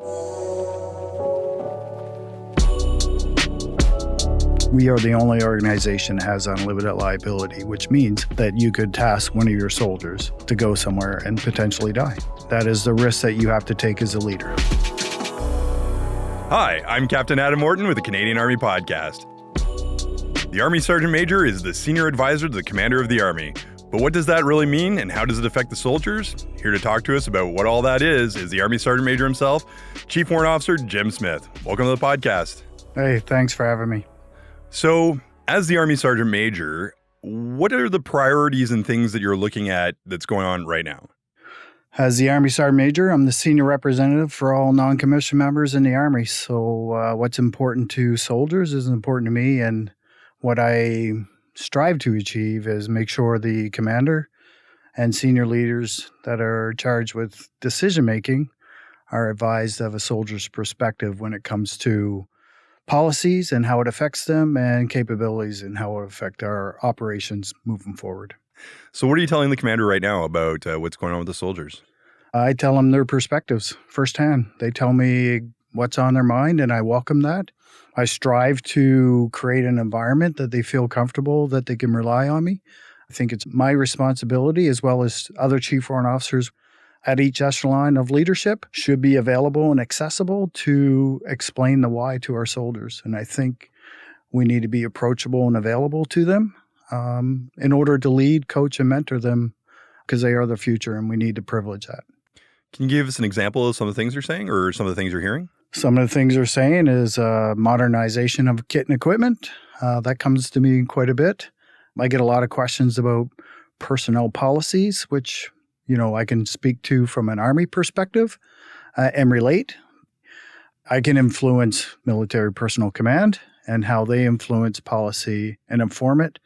We are the only organization that has unlimited liability, which means that you could task one of your soldiers to go somewhere and potentially die. That is the risk that you have to take as a leader. Hi, I'm Captain Adam Orton with the Canadian Army Podcast. The Army Sergeant Major is the senior advisor to the Commander of the Army. But what does that really mean, and how does it affect the soldiers? Here to talk to us about what all that is the Army Sergeant Major himself, Chief Warrant Officer Jim Smith. Welcome to the podcast. Hey, thanks for having me. So, as the Army Sergeant Major, what are the priorities and things that you're looking at that's going on right now? As the Army Sergeant Major, I'm the senior representative for all non-commissioned members in the Army. So what's important to soldiers is important to me, and what I strive to achieve is make sure the commander and senior leaders that are charged with decision-making are advised of a soldier's perspective when it comes to policies and how it affects them, and capabilities and how it affect our operations moving forward. So what are you telling the commander right now about what's going on with the soldiers? I tell them their perspectives firsthand. They tell me what's on their mind, and I welcome that. I strive to create an environment that they feel comfortable, that they can rely on me. I think it's my responsibility, as well as other chief warrant officers at each echelon of leadership, should be available and accessible to explain the why to our soldiers. And I think we need to be approachable and available to them in order to lead, coach, and mentor them, because they are the future, and we need to privilege that. Can you give us an example of some of the things you're saying or some of the things you're hearing? Some of the things they're saying is modernization of kit and equipment. That comes to me quite a bit. I get a lot of questions about personnel policies, which I can speak to from an Army perspective and relate. I can influence military personnel command and how they influence policy and inform it,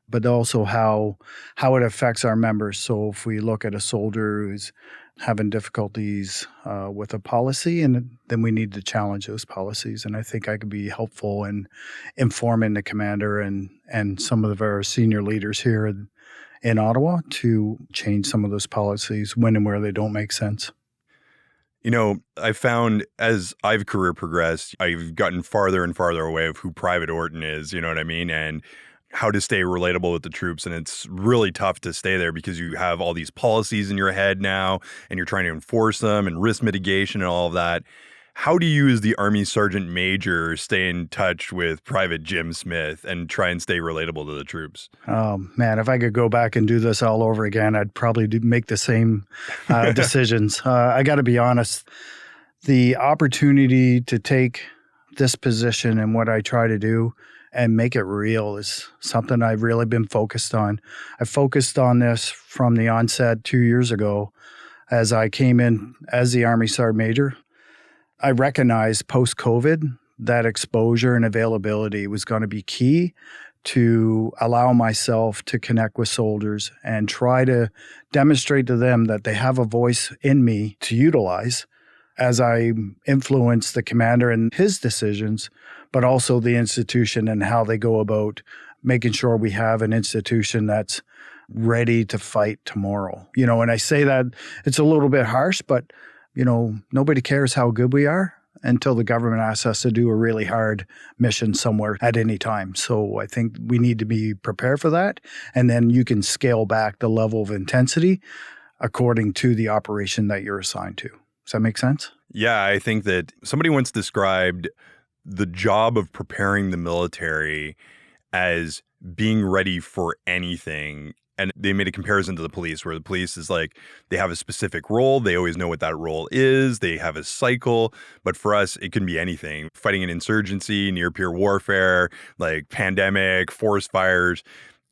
but also how it affects our members. So if we look at a soldier who's having difficulties with a policy, and then we need to challenge those policies. And I think I could be helpful in informing the commander and some of our senior leaders here in Ottawa to change some of those policies when and where they don't make sense. I found as I've career progressed, I've gotten farther and farther away of who Private Orton is, you know what I mean? And how to stay relatable with the troops. And it's really tough to stay there because you have all these policies in your head now, and you're trying to enforce them, and risk mitigation and all of that. How do you, as the Army Sergeant Major, stay in touch with Private Jim Smith and try and stay relatable to the troops? Oh, man, if I could go back and do this all over again, I'd probably make the same decisions. I got to be honest, the opportunity to take this position and what I try to do and make it real is something I've really been focused on. I focused on this from the onset 2 years ago as I came in as the Army Sergeant Major. I recognized post-COVID that exposure and availability was going to be key to allow myself to connect with soldiers and try to demonstrate to them that they have a voice in me to utilize as I influence the commander and his decisions, but also the institution and how they go about making sure we have an institution that's ready to fight tomorrow. And I say that it's a little bit harsh, but nobody cares how good we are until the government asks us to do a really hard mission somewhere at any time. So I think we need to be prepared for that. And then you can scale back the level of intensity according to the operation that you're assigned to. Does that make sense? Yeah, I think that somebody once described the job of preparing the military as being ready for anything. And they made a comparison to the police, where the police is like, they have a specific role. They always know what that role is. They have a cycle. But for us, it can be anything. Fighting an insurgency, near-peer warfare, like pandemic, forest fires.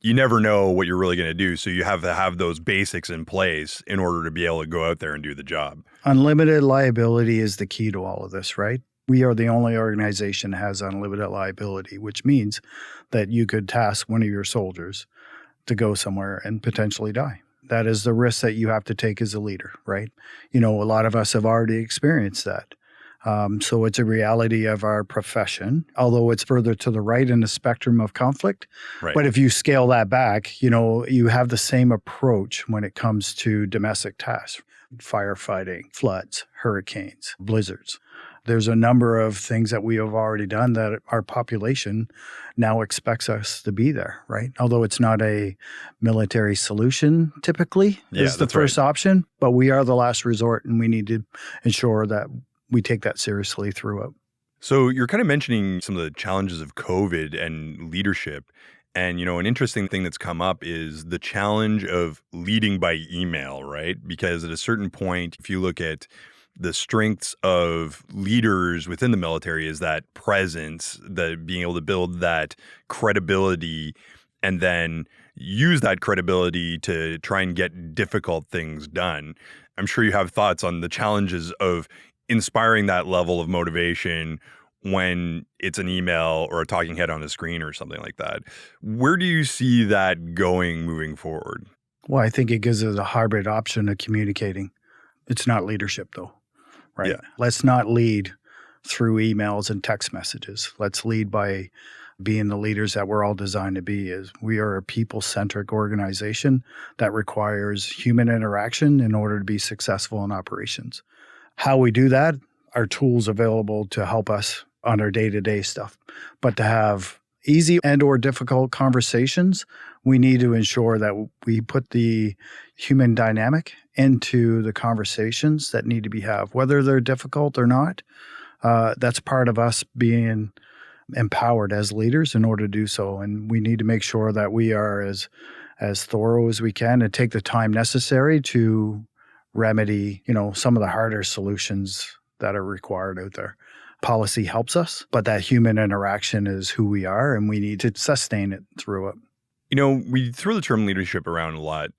You never know what you're really going to do. So you have to have those basics in place in order to be able to go out there and do the job. Unlimited liability is the key to all of this, right? We are the only organization that has unlimited liability, which means that you could task one of your soldiers to go somewhere and potentially die. That is the risk that you have to take as a leader, right? A lot of us have already experienced that. So it's a reality of our profession, although it's further to the right in the spectrum of conflict. Right. But if you scale that back, you have the same approach when it comes to domestic tasks. firefighting, floods, hurricanes, blizzards. There's a number of things that we have already done that our population now expects us to be there, right? Although it's not a military solution typically is the first option, but we are the last resort and we need to ensure that we take that seriously throughout. So you're kind of mentioning some of the challenges of COVID and leadership. And, an interesting thing that's come up is the challenge of leading by email, right? Because at a certain point, if you look at the strengths of leaders within the military is that presence, that being able to build that credibility and then use that credibility to try and get difficult things done. I'm sure you have thoughts on the challenges of inspiring that level of motivation when it's an email or a talking head on a screen or something like that. Where do you see that going moving forward? Well, I think it gives us a hybrid option of communicating. It's not leadership, though, right? Yeah. Let's not lead through emails and text messages. Let's lead by being the leaders that we're all designed to be. Is we are a people-centric organization that requires human interaction in order to be successful in operations. How we do that are tools available to help us on our day-to-day stuff. But to have easy and or difficult conversations, we need to ensure that we put the human dynamic into the conversations that need to be had, whether they're difficult or not. That's part of us being empowered as leaders in order to do so. And we need to make sure that we are as thorough as we can and take the time necessary to remedy, some of the harder solutions that are required out there. Policy helps us, but that human interaction is who we are, and we need to sustain it through it. We throw the term leadership around a lot,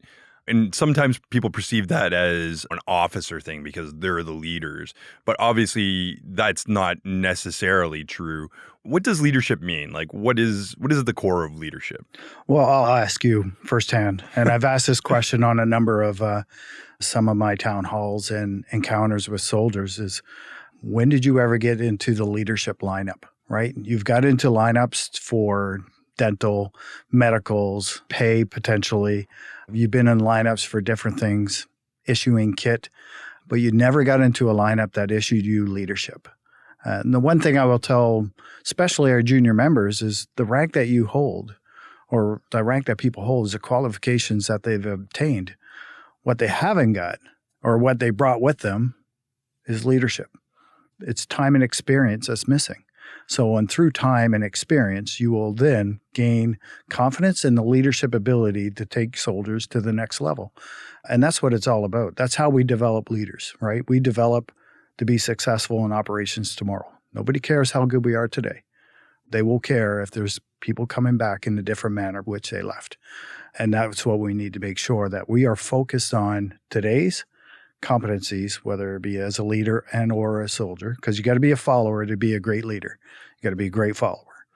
and sometimes people perceive that as an officer thing because they're the leaders. But obviously, that's not necessarily true. What does leadership mean? Like, what is at the core of leadership? Well, I'll ask you firsthand, and I've asked this question on a number of some of my town halls and encounters with soldiers is, when did you ever get into the leadership lineup, right? You've got into lineups for dental, medicals, pay potentially. You've been in lineups for different things, issuing kit, but you never got into a lineup that issued you leadership. And the one thing I will tell, especially our junior members, is the rank that you hold or the rank that people hold is the qualifications that they've obtained. What they haven't got or what they brought with them is leadership. It's time and experience that's missing. So, and through time and experience, you will then gain confidence in the leadership ability to take soldiers to the next level. And that's what it's all about. That's how we develop leaders, right? We develop to be successful in operations tomorrow. Nobody cares how good we are today. They will care if there's people coming back in a different manner which they left. And that's what we need to make sure that we are focused on today's competencies, whether it be as a leader and or a soldier, because you got to be a follower to be a great leader. You got to be a great follower.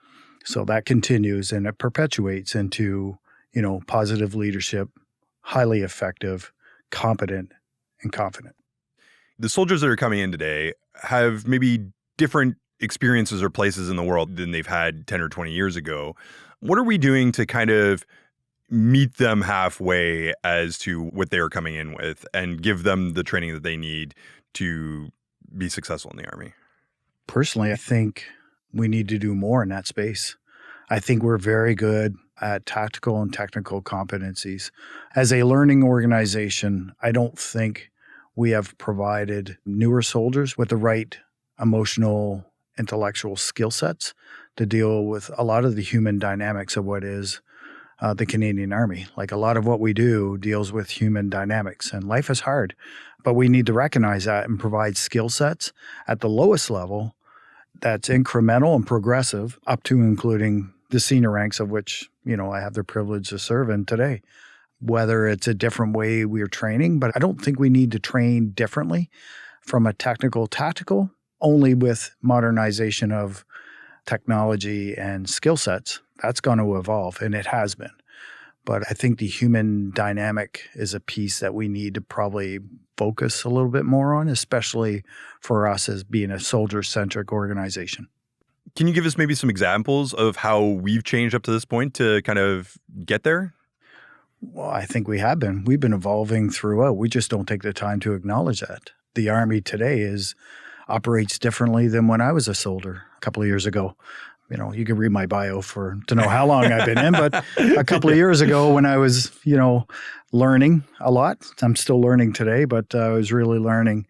So that continues and it perpetuates into, positive leadership, highly effective, competent, and confident. The soldiers that are coming in today have maybe different experiences or places in the world than they've had 10 or 20 years ago. What are we doing to kind of meet them halfway as to what they're coming in with and give them the training that they need to be successful in the Army? Personally, I think we need to do more in that space. I think we're very good at tactical and technical competencies. As a learning organization, I don't think we have provided newer soldiers with the right emotional, intellectual skill sets to deal with a lot of the human dynamics of what is the Canadian Army. Like a lot of what we do deals with human dynamics, and life is hard, but we need to recognize that and provide skill sets at the lowest level that's incremental and progressive up to including the senior ranks of which, I have the privilege to serve in today. Whether it's a different way we're training, but I don't think we need to train differently from a tactical, only with modernization of technology and skill sets. That's going to evolve, and it has been. But I think the human dynamic is a piece that we need to probably focus a little bit more on, especially for us as being a soldier-centric organization. Can you give us maybe some examples of how we've changed up to this point to kind of get there? Well, I think we have been. We've been evolving throughout. We just don't take the time to acknowledge that. The Army today operates differently than when I was a soldier a couple of years ago. You can read my bio to know how long I've been in, but a couple of years ago when I was, learning a lot, I'm still learning today, but I was really learning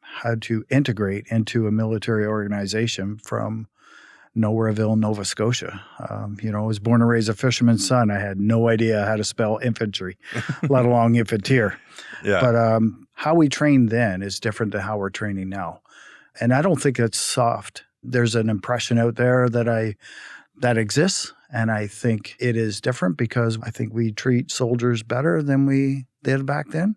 how to integrate into a military organization from Nowhereville, Nova Scotia. I was born and raised a fisherman's son. I had no idea how to spell infantry, let alone infanteer. Yeah. But how we trained then is different than how we're training now. And I don't think it's soft. There's an impression out there that exists, and I think it is different because I think we treat soldiers better than we did back then.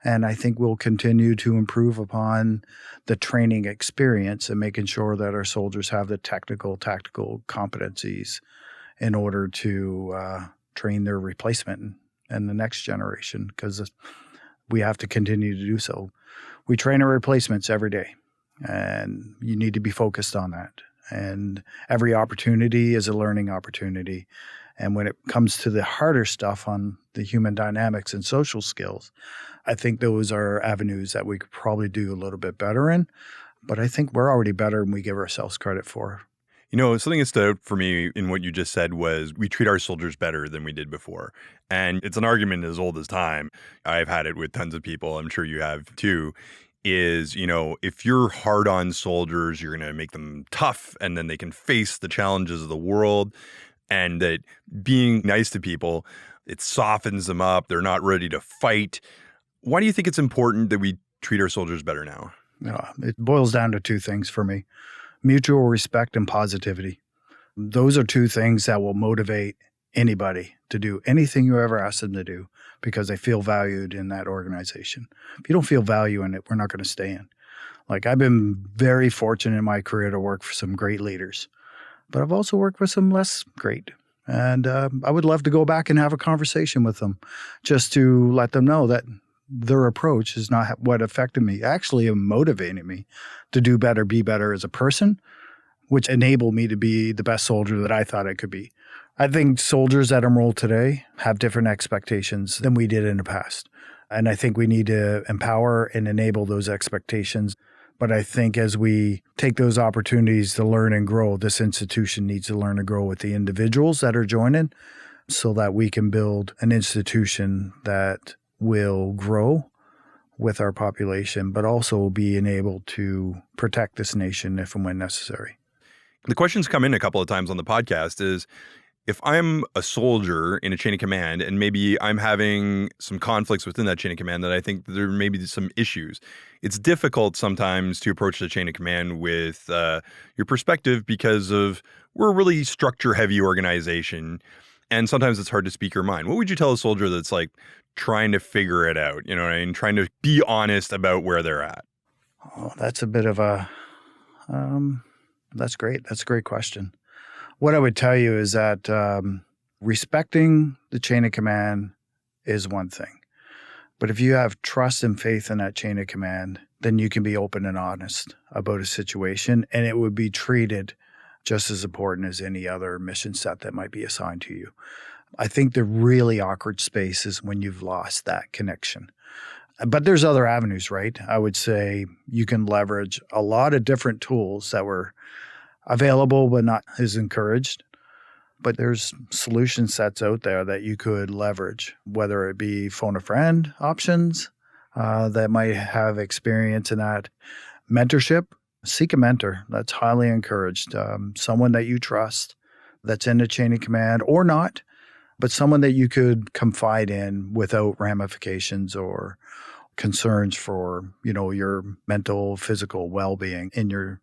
And I think we'll continue to improve upon the training experience and making sure that our soldiers have the tactical competencies in order to train their replacement and the next generation, because we have to continue to do so. We train our replacements every day, and you need to be focused on that. And every opportunity is a learning opportunity. And when it comes to the harder stuff on the human dynamics and social skills, I think those are avenues that we could probably do a little bit better in. But I think we're already better than we give ourselves credit for. Something that stood out for me in what you just said was we treat our soldiers better than we did before. And it's an argument as old as time. I've had it with tons of people. I'm sure you have too. Is, if you're hard on soldiers, you're going to make them tough and then they can face the challenges of the world. And that being nice to people, it softens them up. They're not ready to fight. Why do you think it's important that we treat our soldiers better now? It boils down to two things for me: mutual respect and positivity. Those are two things that will motivate anybody to do anything you ever ask them to do because they feel valued in that organization. If you don't feel value in it, we're not going to stay in. Like, I've been very fortunate in my career to work for some great leaders, but I've also worked with some less great. And I would love to go back and have a conversation with them just to let them know that their approach is not what affected me. Actually, it motivated me to do better, be better as a person, which enabled me to be the best soldier that I thought I could be. I think soldiers that enroll today have different expectations than we did in the past. And I think we need to empower and enable those expectations. But I think as we take those opportunities to learn and grow, this institution needs to learn and grow with the individuals that are joining so that we can build an institution that will grow with our population, but also being able to protect this nation if and when necessary. The question's come in a couple of times on the podcast is, if I'm a soldier in a chain of command and maybe I'm having some conflicts within that chain of command that I think there may be some issues, it's difficult sometimes to approach the chain of command with your perspective because we're a really structure-heavy organization, and sometimes it's hard to speak your mind. What would you tell a soldier that's like trying to figure it out, you know what I mean? Trying to be honest about where they're at? Oh, that's a bit of that's great. That's a great question. What I would tell you is that respecting the chain of command is one thing. But if you have trust and faith in that chain of command, then you can be open and honest about a situation, and it would be treated just as important as any other mission set that might be assigned to you. I think the really awkward space is when you've lost that connection. But there's other avenues, right? I would say you can leverage a lot of different tools that were available but not as encouraged. But there's solution sets out there that you could leverage, whether it be phone a friend options that might have experience in that. Mentorship, seek a mentor. That's highly encouraged. Someone that you trust that's in the chain of command or not, but someone that you could confide in without ramifications or concerns for, your mental, physical well-being in your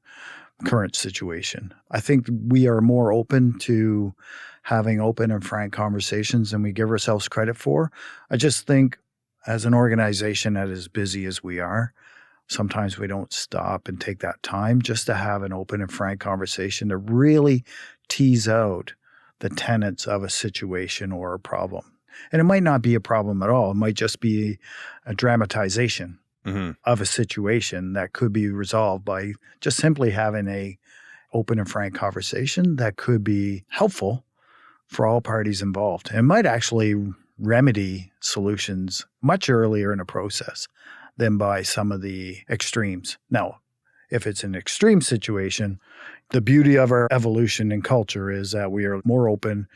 current situation. I think we are more open to having open and frank conversations than we give ourselves credit for. I just think as an organization that is busy as we are, sometimes we don't stop and take that time just to have an open and frank conversation to really tease out the tenets of a situation or a problem. And it might not be a problem at all. It might just be a dramatization of a situation that could be resolved by just simply having a open and frank conversation that could be helpful for all parties involved. It might actually remedy solutions much earlier in the process than by some of the extremes. Now, if it's an extreme situation, the beauty of our evolution and culture is that we are more open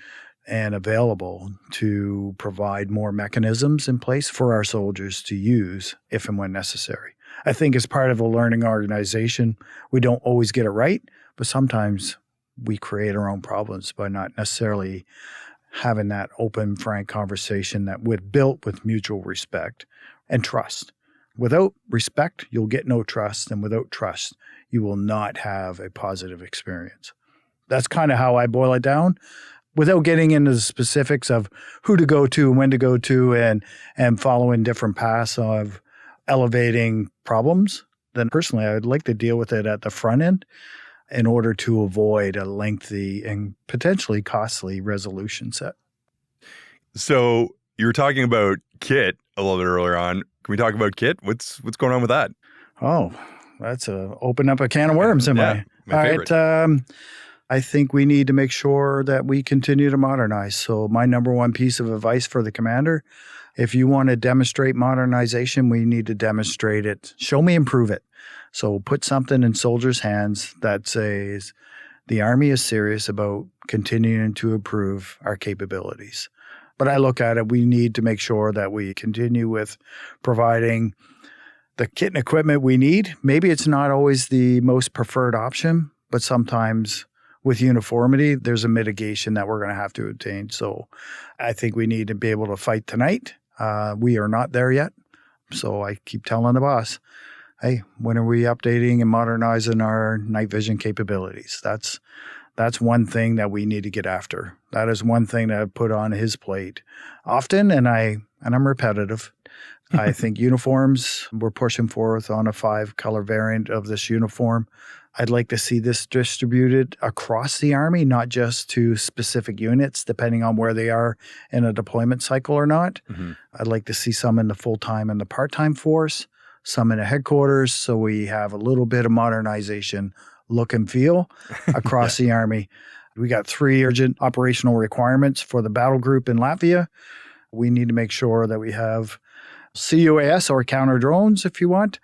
and available to provide more mechanisms in place for our soldiers to use if and when necessary. I think as part of a learning organization, we don't always get it right, but sometimes we create our own problems by not necessarily having that open, frank conversation that built with mutual respect and trust. Without respect, you'll get no trust, and without trust, you will not have a positive experience. That's kind of how I boil it down, without getting into the specifics of who to go to and when to go to and following different paths of elevating problems. Then personally, I would like to deal with it at the front end in order to avoid a lengthy and potentially costly resolution set. So you were talking about kit a little bit earlier on. Can we talk about kit? What's going on with that? Oh, that's open up a can of worms, am I? My favorite. All right. I think we need to make sure that we continue to modernize. So my number one piece of advice for the commander, if you want to demonstrate modernization, we need to demonstrate it. Show me and prove it. So put something in soldiers' hands that says the Army is serious about continuing to improve our capabilities. But I look at it, we need to make sure that we continue with providing the kit and equipment we need. Maybe it's not always the most preferred option, but sometimes with uniformity, there's a mitigation that we're going to have to obtain. So I think we need to be able to fight tonight. We are not there yet. So I keep telling the boss, hey, when are we updating and modernizing our night vision capabilities? That's one thing that we need to get after. That is one thing that I put on his plate often, and I'm repetitive. I think uniforms, we're pushing forth on a 5-color variant of this uniform. I'd like to see this distributed across the Army, not just to specific units, depending on where they are in a deployment cycle or not. Mm-hmm. I'd like to see some in the full-time and the part-time force, some in the headquarters, so we have a little bit of modernization look and feel across the Army. We got 3 urgent operational requirements for the battle group in Latvia. We need to make sure that we have CUAS or counter drones, if you want.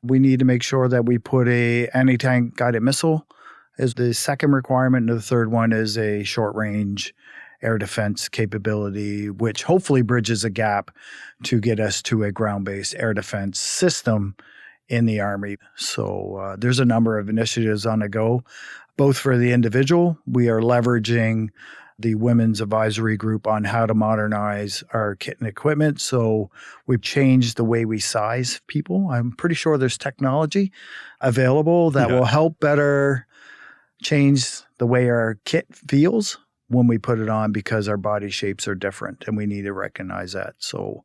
We need to make sure that we put a anti-tank guided missile as the second requirement. And the third one is a short-range air defense capability, which hopefully bridges a gap to get us to a ground-based air defense system in the Army. So there's a number of initiatives on the go, both for the individual. We are leveraging the Women's Advisory Group on how to modernize our kit and equipment. So we've changed the way we size people. I'm pretty sure there's technology available that will help better change the way our kit feels when we put it on, because our body shapes are different and we need to recognize that. So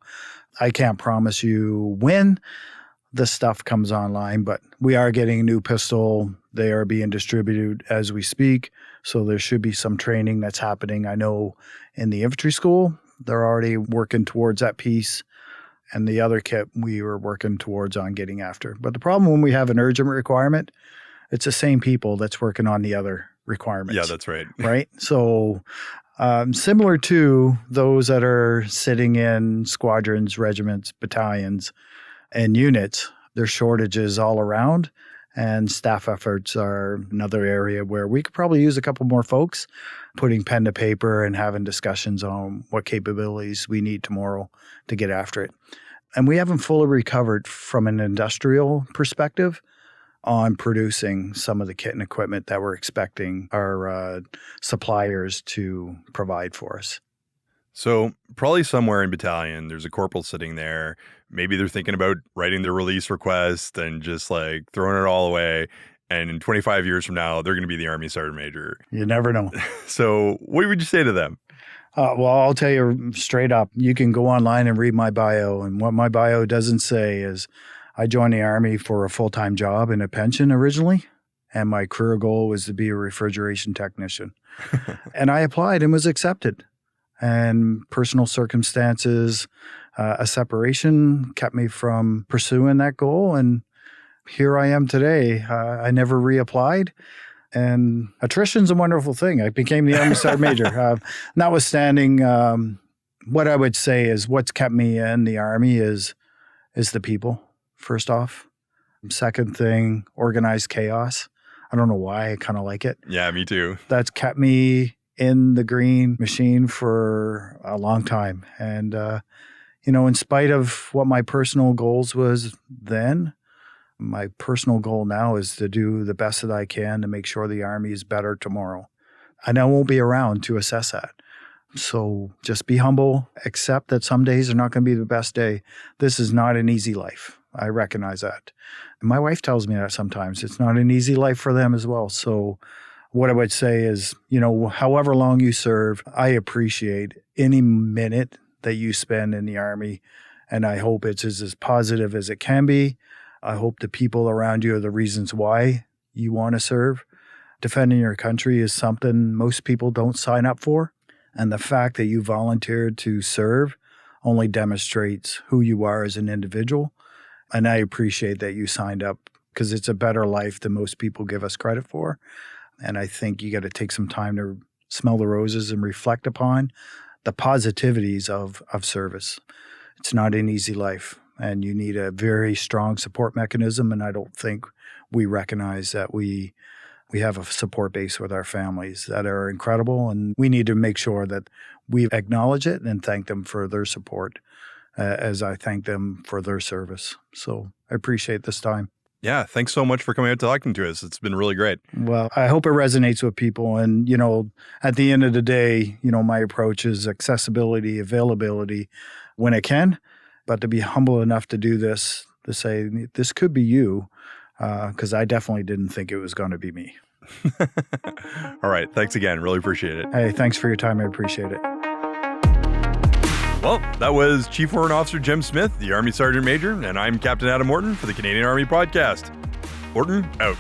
I can't promise you when this stuff comes online, but we are getting a new pistol. They are being distributed as we speak. So there should be some training that's happening. I know in the infantry school, they're already working towards that piece. And the other kit we were working towards on getting after. But the problem when we have an urgent requirement, it's the same people that's working on the other requirements. Yeah, that's right. Right? So similar to those that are sitting in squadrons, regiments, battalions, and units, there's shortages all around, and staff efforts are another area where we could probably use a couple more folks putting pen to paper and having discussions on what capabilities we need tomorrow to get after it. And we haven't fully recovered from an industrial perspective on producing some of the kit and equipment that we're expecting our suppliers to provide for us. So probably somewhere in battalion, there's a corporal sitting there. Maybe they're thinking about writing their release request and just like throwing it all away. And in 25 years from now, they're going to be the Army Sergeant Major. You never know. So what would you say to them? Well, I'll tell you straight up, you can go online and read my bio. And what my bio doesn't say is I joined the Army for a full-time job and a pension originally. And my career goal was to be a refrigeration technician. And I applied and was accepted. And personal circumstances, a separation kept me from pursuing that goal. And here I am today. I never reapplied. And attrition's a wonderful thing. I became the Army Sergeant Major. Notwithstanding what I would say is what's kept me in the Army is the people, first off. Second thing, organized chaos. I don't know why, I kind of like it. Yeah, me too. That's kept me in the green machine for a long time. And, in spite of what my personal goals was then, my personal goal now is to do the best that I can to make sure the Army is better tomorrow. And I won't be around to assess that. So just be humble, accept that some days are not going to be the best day. This is not an easy life. I recognize that. And my wife tells me that sometimes. It's not an easy life for them as well. So what I would say is, however long you serve, I appreciate any minute that you spend in the Army. And I hope it's as positive as it can be. I hope the people around you are the reasons why you want to serve. Defending your country is something most people don't sign up for. And the fact that you volunteered to serve only demonstrates who you are as an individual. And I appreciate that you signed up because it's a better life than most people give us credit for. And I think you got to take some time to smell the roses and reflect upon the positivities of service. It's not an easy life, and you need a very strong support mechanism. And I don't think we recognize that we have a support base with our families that are incredible, and we need to make sure that we acknowledge it and thank them for their support as I thank them for their service. So I appreciate this time. Yeah, thanks so much for coming out talking to us. It's been really great. Well, I hope it resonates with people. And, at the end of the day, my approach is accessibility, availability when I can, but to be humble enough to do this, to say, this could be you, because I definitely didn't think it was going to be me. All right. Thanks again. Really appreciate it. Hey, thanks for your time. I appreciate it. Well, that was Chief Warrant Officer Jim Smith, the Army Sergeant Major, and I'm Captain Adam Orton for the Canadian Army Podcast. Orton, out.